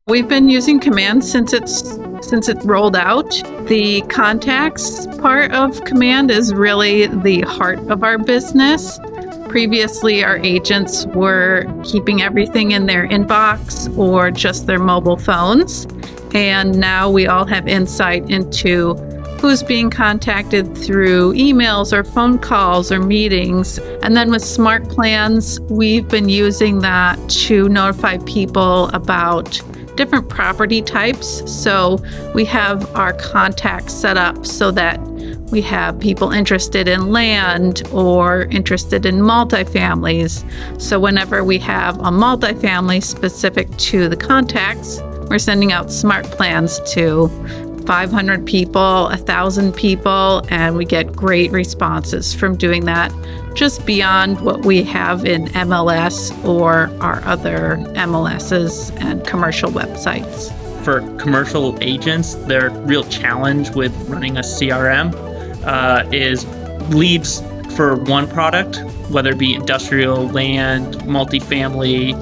We've been using Command since it rolled out. The contacts part of Command is really the heart of our business. Previously, our agents were keeping everything in their inbox or just their mobile phones. And now we all have insight into who's being contacted through emails or phone calls or meetings. And then with Smart Plans, we've been using that to notify people about different property types. So we have our contacts set up so that we have people interested in land or interested in multifamilies. So whenever we have a multifamily specific to the contacts, we're sending out Smart Plans to 500 people, 1,000 people, and we get great responses from doing that, just beyond what we have in MLS or our other MLSs and commercial websites. For commercial agents, their real challenge with running a CRM is leads for one product, whether it be industrial, land, multifamily,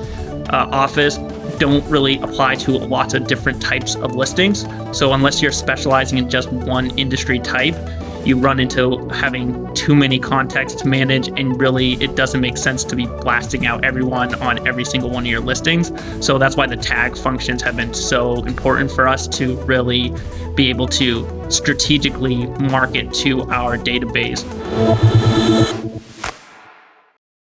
office, don't really apply to lots of different types of listings. So unless you're specializing in just one industry type, you run into having too many contacts to manage, and really it doesn't make sense to be blasting out everyone on every single one of your listings. So that's why the tag functions have been so important for us to really be able to strategically market to our database.